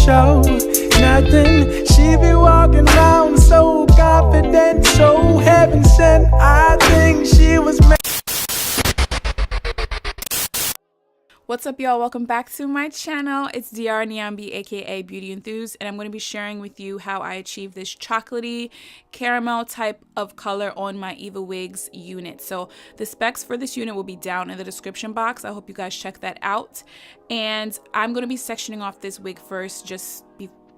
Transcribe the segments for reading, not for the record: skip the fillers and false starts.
show nothing. She be walking around so confident, so heaven sent. I think she was meant. What's up, y'all? Welcome back to my channel. It's Dr. Nyambi, aka Beauty Enthused, and I'm going to be sharing with you how I achieve this chocolatey caramel type of color on my Evawigs unit. So the specs for this unit will be down in the description box. I hope you guys check that out. And I'm going to be sectioning off this wig first, just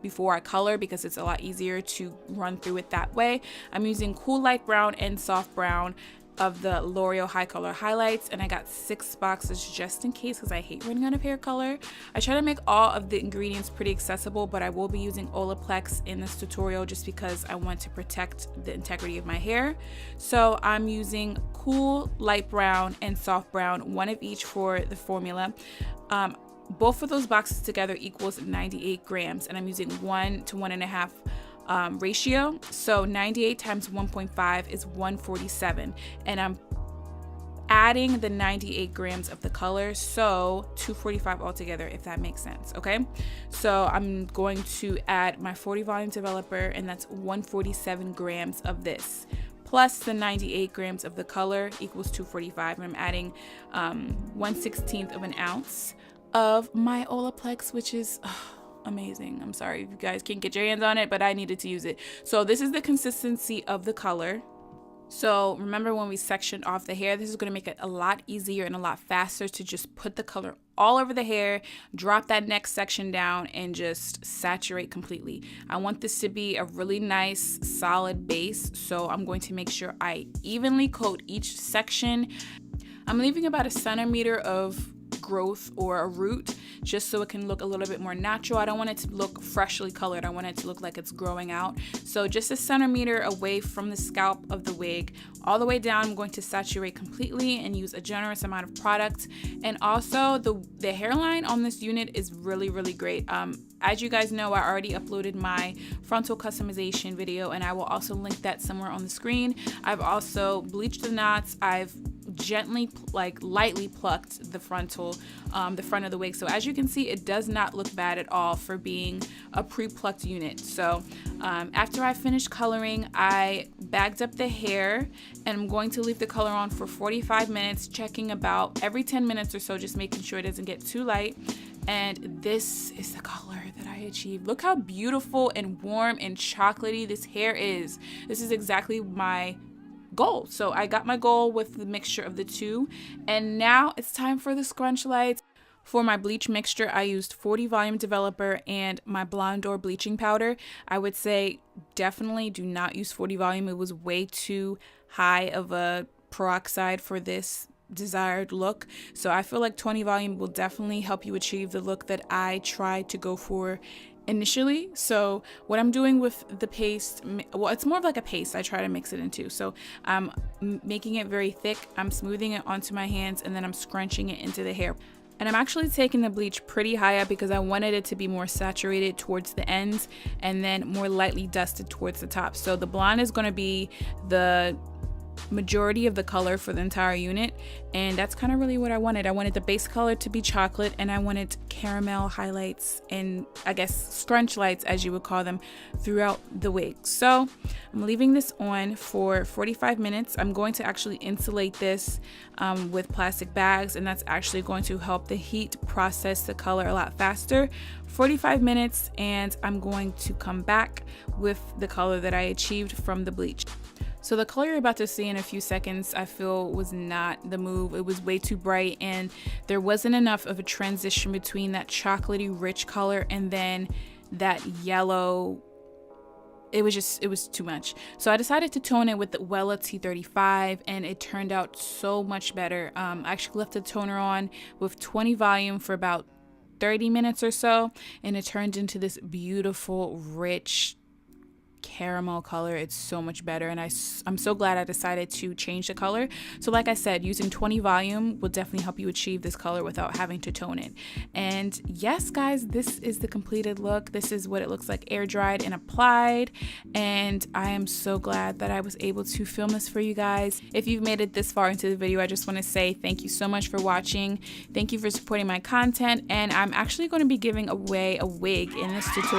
before I color, because it's a lot easier to run through it that way. I'm using cool light brown and soft brown of the L'Oreal High Color Highlights, and I got 6 boxes just in case because I hate running out of hair color. I try to make all of the ingredients pretty accessible, but I will be using Olaplex in this tutorial just because I want to protect the integrity of my hair. So I'm using cool light brown and soft brown, one of each for the formula. Both of those boxes together equals 98 grams, and I'm using 1 to 1.5 ratio. So 98 times 1.5 is 147, and I'm adding the 98 grams of the color, so 245 altogether, if that makes sense. Okay, so I'm going to add my 40 volume developer, and that's 147 grams of this plus the 98 grams of the color equals 245, and I'm adding 1/16 of an ounce of my Olaplex, which is amazing. I'm sorry if you guys can't get your hands on it, but I needed to use it. So this is the consistency of the color. So remember, when we sectioned off the hair, this is going to make it a lot easier and a lot faster to just put the color all over the hair, drop that next section down, and just saturate completely. I want this to be a really nice solid base, so I'm going to make sure I evenly coat each section. I'm leaving about 1 centimeter of growth or a root just so it can look a little bit more natural. I don't want it to look freshly colored. I want it to look like it's growing out. So just 1 centimeter away from the scalp of the wig, all the way down. I'm going to saturate completely and use a generous amount of product. And also the hairline on this unit is really great. As you guys know, I already uploaded my frontal customization video, and I will also link that somewhere on the screen. I've also bleached the knots. I've gently, lightly plucked the front of the wig. So as you can see, it does not look bad at all for being a pre-plucked unit. So after I finished coloring, I bagged up the hair, and I'm going to leave the color on for 45 minutes, checking about every 10 minutes or so, just making sure it doesn't get too light. And this is the color that I achieved. Look how beautiful and warm and chocolatey this hair is. This is exactly my goal. So I got my goal with the mixture of the two, and now it's time for the scrunch lights. For my bleach mixture, I used 40 volume developer and my blonde or bleaching powder. I would say definitely do not use 40 volume. It was way too high of a peroxide for this desired look. So I feel like 20 volume will definitely help you achieve the look that I tried to go for initially. So what I'm doing with the paste, well, it's more of like a paste I try to mix it into. So I'm making it very thick. I'm smoothing it onto my hands, and then I'm scrunching it into the hair. And I'm actually taking the bleach pretty high up because I wanted it to be more saturated towards the ends and then more lightly dusted towards the top. So the blonde is going to be the majority of the color for the entire unit, and that's kind of really what I wanted. I wanted the base color to be chocolate, and I wanted caramel highlights and, I guess, scrunch lights, as you would call them, throughout the wig. So I'm leaving this on for 45 minutes. I'm going to actually insulate this with plastic bags, and that's actually going to help the heat process the color a lot faster. 45 minutes, and I'm going to come back with the color that I achieved from the bleach. So the color you're about to see in a few seconds, I feel, was not the move. It was way too bright, and there wasn't enough of a transition between that chocolatey rich color and then that yellow. It was too much. So I decided to tone it with the Wella T35, and it turned out so much better. I actually left the toner on with 20 volume for about 30 minutes or so, and it turned into this beautiful, rich, caramel color. It's so much better, and I'm so glad I decided to change the color. So like I said, using 20 volume will definitely help you achieve this color without having to tone it. And yes guys, this is the completed look. This is what it looks like air dried and applied, and I am so glad that I was able to film this for you guys. If you've made it this far into the video, I just want to say thank you so much for watching. Thank you for supporting my content, and I'm actually going to be giving away a wig in this tutorial.